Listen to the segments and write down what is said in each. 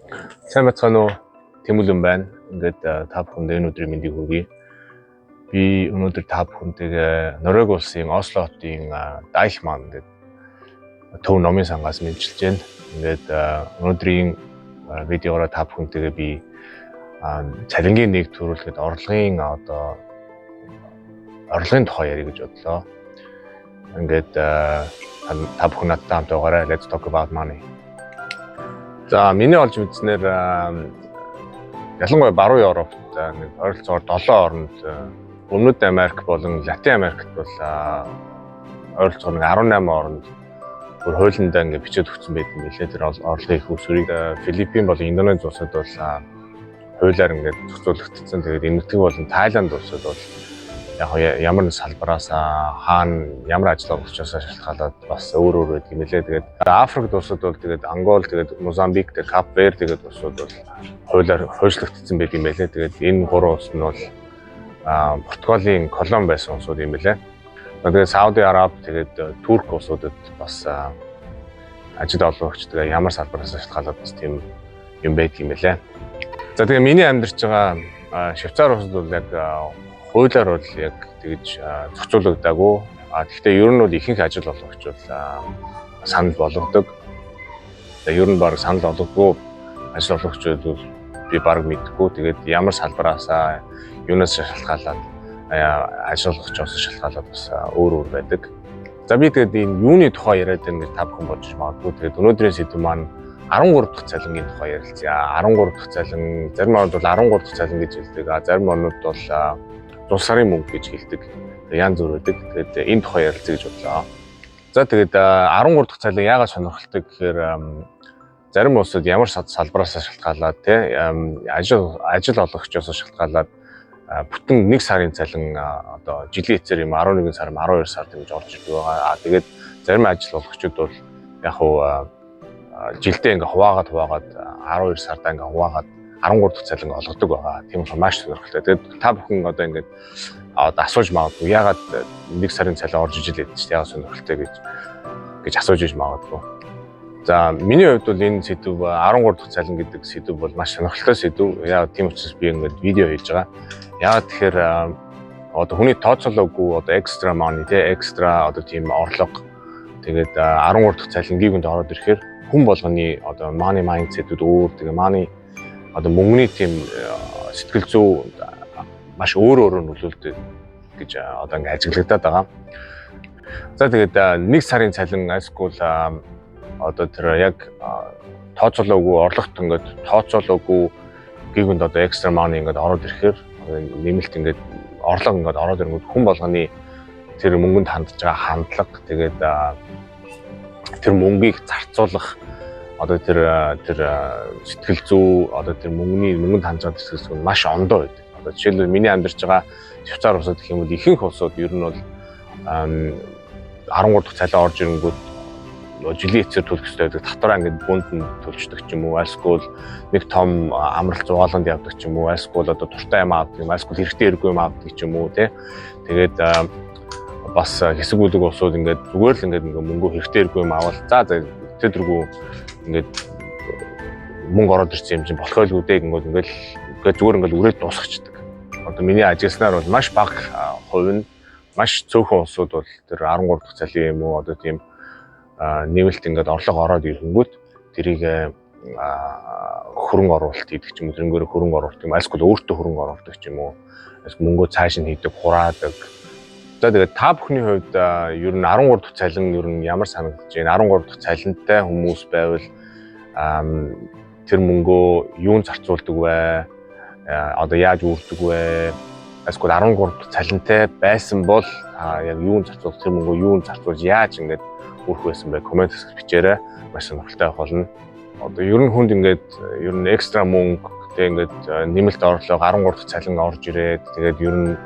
Сайн бацгаана уу? Тэмүүлэн байна. Ингээд та бүхэнд энэ өдрийн мэндийг хүргэе. Би өнөөдөр та бүхэнтэйгээ Норвеги улсын Осло хотын Дайлман гэдэг төв номын сангаас мэдчилж байна. Ингээд өнөөдрийн видеогоор та бүхэнтэйгээ би цалингийн нэг төрүүлэхэд орлогын тухай ярих гэж бодлоо. Ингээд та бүхэн надтай хамт байгаарай. Let's talk about money. За миний олж мэдснээр ялангуяа баруун Европт нэг ойролцоогоор 7 орнд Өмнөд Америк болон Латин Америкт бол ойролцоогоор 18 орнд бүр хуулиндаа ингээд бичээд өгсөн байдаг юм билээ. Тэр орлогын их усрыг Филиппин болон Индонез улсад бол хуулиар ингээд зохицуулагдсан. Тэгээд Энэтхэг болон Тайланд улсад бол яг ямар нэг салбараас хаана ямар ажил олгочоос шалтгаалаад бас өөр байдаг юм лээ. Тэгээд Африкт улсад бол тэгээд Ангол, тэгээд Мозамбик, тэгээд Кап Верд тэгээд улсууд бол хуулиар хойшлогдсон байдаг юм лээ. Тэгээд энэ гурван улс нь бол Португалийн колони байсан улсууд юм лээ. Тэгээд Сауди Араб, тэгээд Турк улсуудад бас ажил олгогч тэгээд ямар салбараас шалтгаалаад бас тийм юм байдаг юм лээ. За тэгээд миний амьдарч байгаа Швейцар улсад бол яг хуулиар бол яг тэгж зохицуулагдаагүй. Гэхдээ ер нь бол ихэнх ажил олгогч бол санал болгодог. Тэгээ ер нь баг санал болгохгүй ажил олгогчдод бол би баг мэдхгүй. Тэгээд ямар салбараас юунаас шалтгаалаад ажил олгогчоос шалтгаалаад бас өөр байдаг. За би тэгээд энэ юуны тухай яриад байна гэж та бүхэн бодож магадгүй. Тэгээд өнөөдрийн сэдв маань 13 дахь цалингийн тухай ярилцъя. 13 дахь цалин, зарим орнууд бол 13 дахь цалин гэж хэлдэг. Зарим орнууд бол зул сарын мөнгө гэж хэлдэг. Янз бүр байдаг. Тэгээд энэ тухай ярилцъя гэж бодлоо. За тэгээд 13 дахь цалин яагаад сонирхолтой гэхээр зарим улсад ямар салбараас шалтгаалаад ажил олгогчоос шалтгаалаад бүтэн 1 сарын цалин одоо жилийн эцээр юм 11 сар, 12 сар гэж орж ирдэг байгаа. Тэгээд зарим ажил олгогчид бол яг хуу жилдээ ингээ хуваагаад 12 сардаа ингээ хуваагаад 13 дахь цалин олгодог байгаа. Тийм болохоор маш сонирхолтой. Тэгээд та бүхэн одоо ингээд асууж магадгүй яагаад 1 сарын цалин орж ижил гэдэг чинь яагаад сонирхолтой гэж асууж иж магадгүй. За миний хувьд бол энэ сэдв 13 дахь цалин гэдэг сэдв бол маш сонирхолтой сэдв. Яагаад тийм учраас би ингээд видео хийж байгаа. Яагаад тэгэхээр одоо хүний тооцоолоогүй одоо extra money экстра одоо тийм орлого тэгээд 13 дахь цалингийн хүнд ороод ирэхээр хүн болгоны одоо money mindset-үүд өөр тэгээ money одоо мөнгөний тийм сэтгэл зүй маш өөр нөлөөлдөг гэж одоо ингээ ажиглагдаад байгаа. За тэгээд 1 сарын цалин айскул одоо тэр яг тооцоолоогүй орлогот ингээд тооцоолоогүй гүйгэнд одоо extra money ингээд ороод ирэхээр нэмэлт ингээд орлого ингээд ороод ирэнгүүт хүн болгоны тэр мөнгөнд хандж байгаа хандлага тэгээд тэр мөнгийг зарцуулах одоо тэр сэтгэл зүй одоо тэр мөнгөнд хандж байгаа сэтгэл зүй маш ондоо байдаг. Одоо жишээлбэл миний амьдарч байгаа Швейцар улсад гэх юм бол ихэнх улсууд ер нь бол 13 дахь цалин орж ирэнгүүт жилийн эцээр төлөх ёстой байдаг. Татвараа ингээд бүнд нь төлждөг ч юм уу, альсгүй нэг том амралт зугааланд явдаг ч юм уу, альсгүй одоо дуртай юм авдаг юм, альсгүй хэрэгтэй хэрэггүй юм авдаг ч юм уу тий. Тэгээд бас хэсэг бүлэг улсууд ингээд зүгээр л ингээд мөнгө хэрэгтэй хэрэггүй юм авал за тэрдэргүй ингээд мөнгө ороод ирсэн юм чинь болохгүй л үдээ ингээд зүгээр ингээд үрээд дуусчихдаг. Одоо миний ажилласнаар бол маш бага хувь нь маш цөөхөн улсууд бол тэр 13 дахь цалин юм уу одоо тийм нэмэлт ингээд орлого ороод ирэнгүүт тэрийг хөрөнгө оруулалт хийдэг ч юм уу тэрнгээр хөрөнгө оруулалт юм альсгүй өөртөө хөрөнгө оруулдаг ч юм уу мөнгөө цааш нь хийдэг хураадаг. За тэгээд та бүхний хувьд ер нь 13 дахь цалин ер нь ямар санагдаж байна? 13 дахь цалинтай хүмүүс байвал тэр мөнгөө юунд зарцуулдаг вэ? Одоо яаж үүрдэг вэ? Альсгүй 13 дахь цалинтай байсан бол яг юунд зарцуулах тэр мөнгөө юунд зарцуулж яаж ингээд үрх байсан бэ? Комент хэсэгт бичээрэй. Маш сонирхолтой болно. Одоо ер нь хүнд ингээд ер нь экстра мөнгө тэгээ ингээд нэмэлт орлого 13 дахь цалин орж ирээд тэгээд ер нь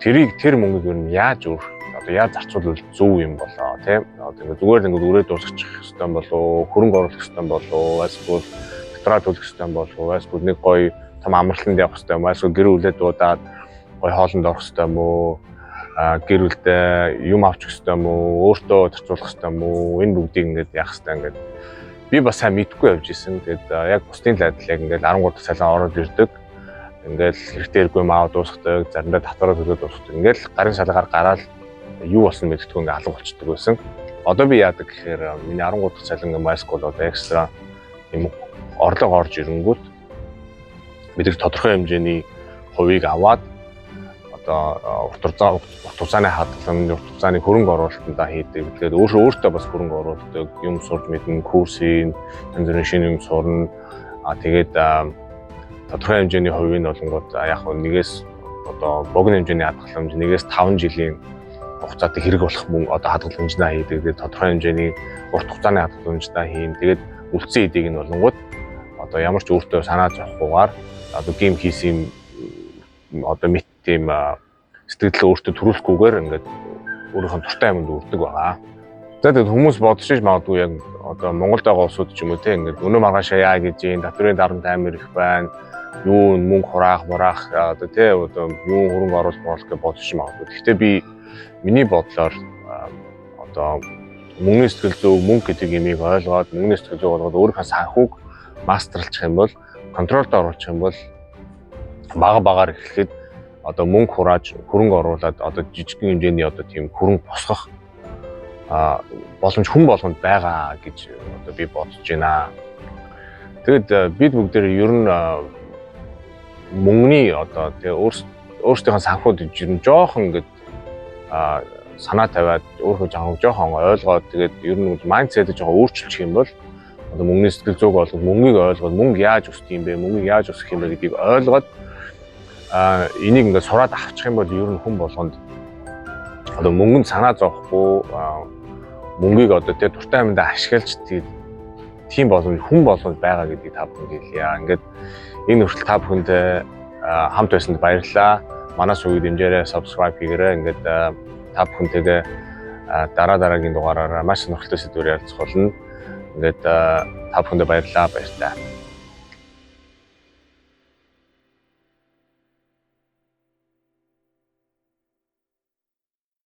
тэр мөнгөийг ер нь яаж одоо яаж зарцуулбал зөв юм болоо тийм. Одоо ингээд зүгээр л ингээд өрөө дуусгачих хэвээр болоо, хөрөнгө оруулах хэвээр болоо, альсгүй дотроо төлөх хэвээр болоо, альсгүй нэг гоё том амралтанд явах хэвээр юм, альсгүй гэр бүлээ дуудаад гоё хоолнд орох хэвээр юм уу? Гэр бүлдээ юм авчих хэвээр юм уу? Өөртөө зарцуулах хэвээр юм уу? Энэ бүгдийг ингээд яах хэвээр ингээд би бас сайн мэдхгүй явж исэн. Тэгээд яг бусдын адил яг ингээд 13 дахь цалин ороод ирдэг. Ингээд хэрэгтэй хэрэггүй маа дуусгадаг, заримдаа татвараа төлөө дуусгадаг. Ингээд гарын шалгаар гараад юу болсон мэддэггүй ингээд алга болчихдог байсан. Одоо би яадаг гэхээр миний 13 дахь цалин маск бол одоо экстра юм орлого орж ирэнгүүт бид тодорхой хэмжээний хувийг аваад одоо урт хугацааны хадгаламж, урт хугацааны хөрөнгө оруулалтанд хийдэг. Тэгэхээр өөртөө бас хөрөнгө оруулдаг, юм сурж мэднэ, курсын, янз бүрийн шинэ юм сурна. Тэгээд тодорхой хэмжээний хувийг нь болонгууд яг нэгээс одоо богино хэмжээний хадгаламж, нэгээс 5 жилийн хугацаатай хэрэг болох мөн одоо хадгаламжнаа хийдэг. Тэгээд тодорхой хэмжээний урт хугацааны хадгаламжнаа хийн. Тэгээд үлдсэн эдийг нь болонгууд одоо ямар ч өөртөө санаа зовхгүйгээр одоо гейм хийсэн одоо мэд тийм сэтгэлээ өөртөө төрүүлэхгүйгээр ингээд өөрийнхөө туртай юмд үрдэг байгаа. Тэгээд хүмүүс бодож иж магадгүй яг одоо Монголд байгаа улсууд ч юм уу те ингээд өнөө маргаашаа яа гэж юм татврын дарамт амар их байна. Юу мөнгө хураах одоо те одоо юу хөрөнгө оруулах гэж бодож магадгүй. Гэхдээ би миний бодлоор одоо мөнгөний сэтгэл зүй мөнгө гэдэг юмыг ойлгоод мөнгөний сэтгэл зүй болгоод өөрийнхөө санхүүг мастерлчих юм бол контролд оруулах юм бол багаар эхлэхэд одоо мөнгө хурааж хөрөнгө оруулаад одоо жижигхэн хэмжээний одоо тийм хөрөнгө босгох боломж хүн болгонд байгаа гэж одоо би бодож байна. Тэгэд бид бүгдээ ер нь мөнгөний одоо тэгээ өөрсдийнхөө санхуд ер нь жоохон ингээд санаа тавиад өөрөө жоохон ойлгоод тэгээд ер нь майндсетээ жоохон өөрчилчих юм бол одоо мөнгөний сэтгэл зүйг болгоод мөнгийг ойлгоод мөнгө яаж өсөх юм бэ, мөнгөийг яаж өсгөх юм бэ гэдгийг ойлгоод энийг ингээд сураад авчих юм бол ер нь хүн болгонд одоо мөнгөнд санаа зовхгүй мөнгийг одоо тэ дуртай юмдаа ашиглаж тийм боломж хүн болгонд байгаа гэдгийг та бүхэнд хэлье. Ингээд энэ хүртэл та бүхэнд хамт байсанд баярлалаа. Манай сувгийг дэмжээрэй, subscribe хийгээрэй. Ингээд та бүхэнтэйгээ дараагийн дугаараараа маш сонирхолтой сэдвээр ярилцах болно. Ингээд та бүхэндээ баярлалаа.